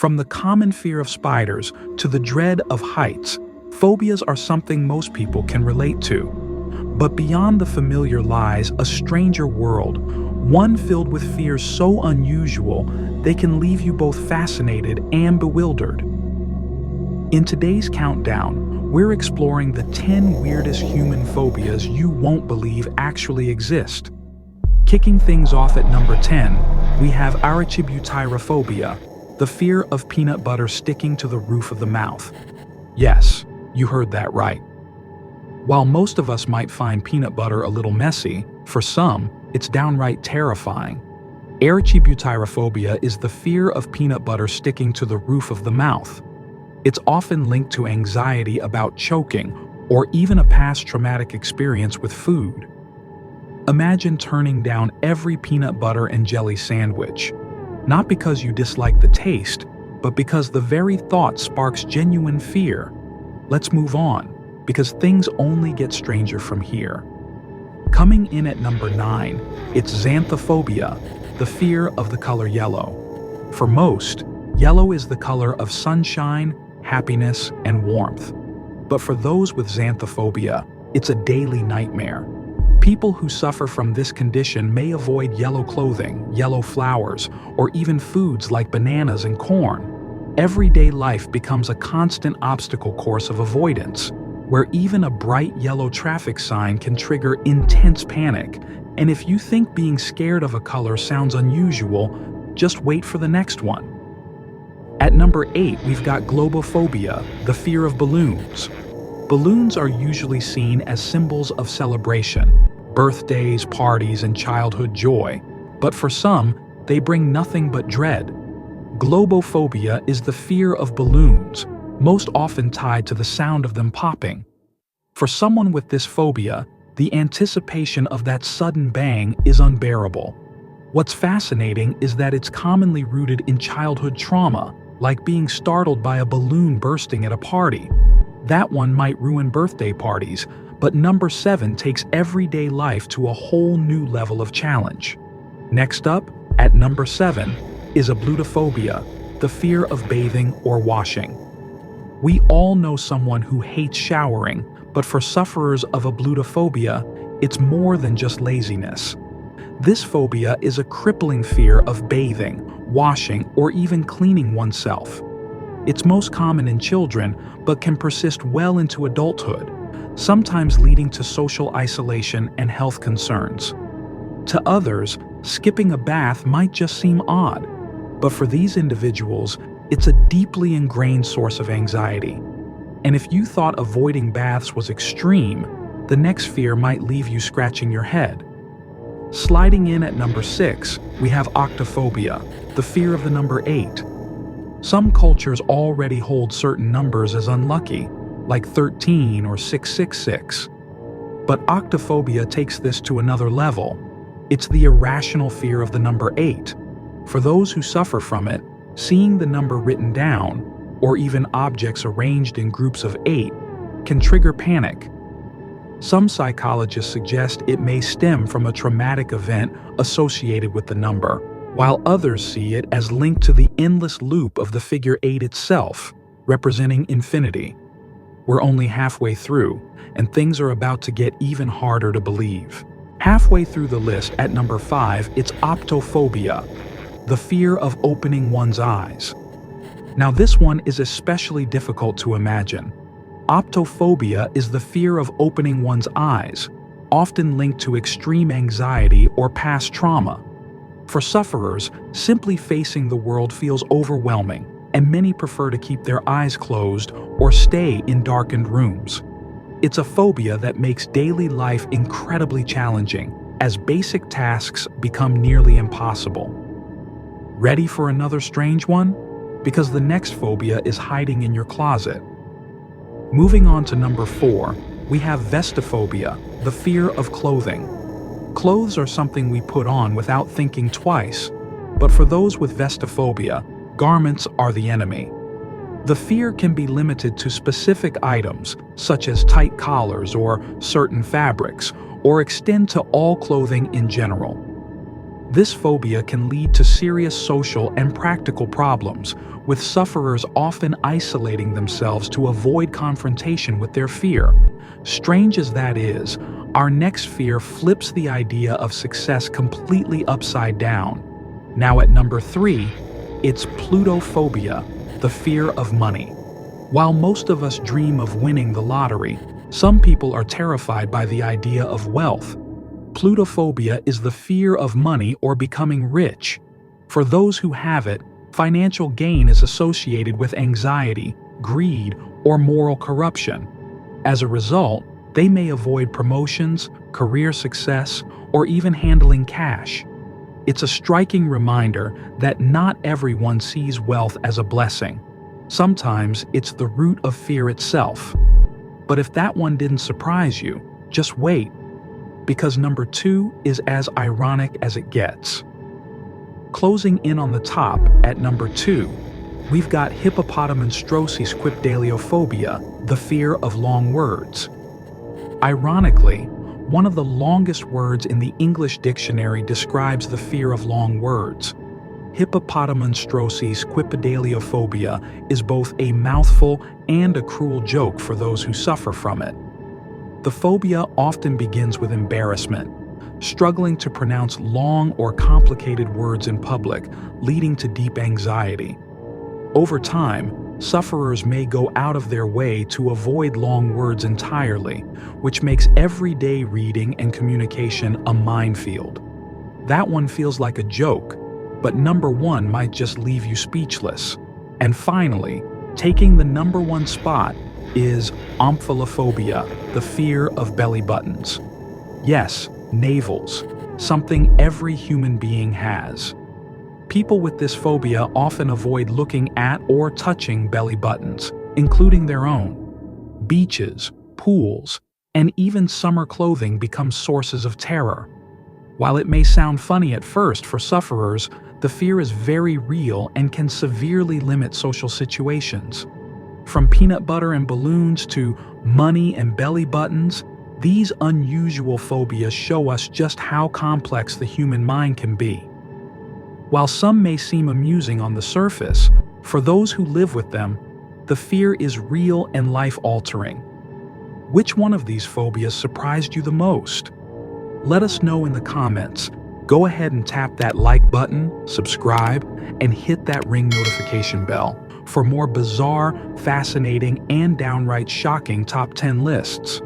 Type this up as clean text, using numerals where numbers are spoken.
From the common fear of spiders to the dread of heights, phobias are something most people can relate to. But beyond the familiar lies a stranger world, one filled with fears so unusual they can leave you both fascinated and bewildered. In today's countdown, we're exploring the 10 weirdest human phobias you won't believe actually exist. Kicking things off at number 10, we have arachibutyrphobia, the fear of peanut butter sticking to the roof of the mouth. Yes, you heard that right. While most of us might find peanut butter a little messy, for some, it's downright terrifying. Arachibutyrphobia is the fear of peanut butter sticking to the roof of the mouth. It's often linked to anxiety about choking or even a past traumatic experience with food. Imagine turning down every peanut butter and jelly sandwich, not because you dislike the taste, but because the very thought sparks genuine fear. Let's move on, because things only get stranger from here. Coming in at number 9, it's xanthophobia, the fear of the color yellow. For most, yellow is the color of sunshine, happiness, and warmth. But for those with xanthophobia, it's a daily nightmare. People who suffer from this condition may avoid yellow clothing, yellow flowers, or even foods like bananas and corn. Everyday life becomes a constant obstacle course of avoidance, where even a bright yellow traffic sign can trigger intense panic. And if you think being scared of a color sounds unusual, just wait for the next one. At number 8, we've got globophobia, the fear of balloons. Balloons are usually seen as symbols of celebration, birthdays, parties, and childhood joy. But for some, they bring nothing but dread. Globophobia is the fear of balloons, most often tied to the sound of them popping. For someone with this phobia, the anticipation of that sudden bang is unbearable. What's fascinating is that it's commonly rooted in childhood trauma, like being startled by a balloon bursting at a party. That one might ruin birthday parties, but number 7 takes everyday life to a whole new level of challenge. Next up, at number 7, is ablutophobia, the fear of bathing or washing. We all know someone who hates showering, but for sufferers of ablutophobia, it's more than just laziness. This phobia is a crippling fear of bathing, washing, or even cleaning oneself. It's most common in children, but can persist well into adulthood, sometimes leading to social isolation and health concerns. To others, skipping a bath might just seem odd, but for these individuals, it's a deeply ingrained source of anxiety. And if you thought avoiding baths was extreme, the next fear might leave you scratching your head. Sliding in at number 6, we have octophobia, the fear of the number 8. Some cultures already hold certain numbers as unlucky, like 13 or 666. But octophobia takes this to another level. It's the irrational fear of the number 8. For those who suffer from it, seeing the number written down, or even objects arranged in groups of 8, can trigger panic. Some psychologists suggest it may stem from a traumatic event associated with the number, while others see it as linked to the endless loop of the figure 8 itself, representing infinity. We're only halfway through, and things are about to get even harder to believe. Halfway through the list at number 5, it's optophobia, the fear of opening one's eyes. Now this one is especially difficult to imagine. Optophobia is the fear of opening one's eyes, often linked to extreme anxiety or past trauma. For sufferers, simply facing the world feels overwhelming, and many prefer to keep their eyes closed or stay in darkened rooms. It's a phobia that makes daily life incredibly challenging, as basic tasks become nearly impossible. Ready for another strange one? Because the next phobia is hiding in your closet. Moving on to number 4, we have vestophobia, the fear of clothing. Clothes are something we put on without thinking twice, but for those with vestophobia, garments are the enemy. The fear can be limited to specific items, such as tight collars or certain fabrics, or extend to all clothing in general. This phobia can lead to serious social and practical problems, with sufferers often isolating themselves to avoid confrontation with their fear. Strange as that is, our next fear flips the idea of success completely upside down. Now at number 3, it's plutophobia, the fear of money. While most of us dream of winning the lottery, some people are terrified by the idea of wealth. Plutophobia is the fear of money or becoming rich. For those who have it, financial gain is associated with anxiety, greed, or moral corruption. As a result, they may avoid promotions, career success, or even handling cash. It's a striking reminder that not everyone sees wealth as a blessing. Sometimes it's the root of fear itself. But if that one didn't surprise you, just wait, because number 2 is as ironic as it gets. Closing in on the top at number 2, we've got hippopotamonstrosi-squipedaliophobia, the fear of long words. Ironically, one of the longest words in the English dictionary describes the fear of long words. Hippopotamonstrosi-squipedaliophobia is both a mouthful and a cruel joke for those who suffer from it. The phobia often begins with embarrassment, struggling to pronounce long or complicated words in public, leading to deep anxiety. Over time, sufferers may go out of their way to avoid long words entirely, which makes everyday reading and communication a minefield. That one feels like a joke, but number 1 might just leave you speechless. And finally, taking the number 1 spot is omphallophobia, the fear of belly buttons. Yes, navels, something every human being has. People with this phobia often avoid looking at or touching belly buttons, including their own. Beaches, pools, and even summer clothing become sources of terror. While it may sound funny at first for sufferers, the fear is very real and can severely limit social situations. From peanut butter and balloons to money and belly buttons, these unusual phobias show us just how complex the human mind can be. While some may seem amusing on the surface, for those who live with them, the fear is real and life-altering. Which one of these phobias surprised you the most? Let us know in the comments. Go ahead and tap that like button, subscribe, and hit that ring notification bell for more bizarre, fascinating, and downright shocking top 10 lists.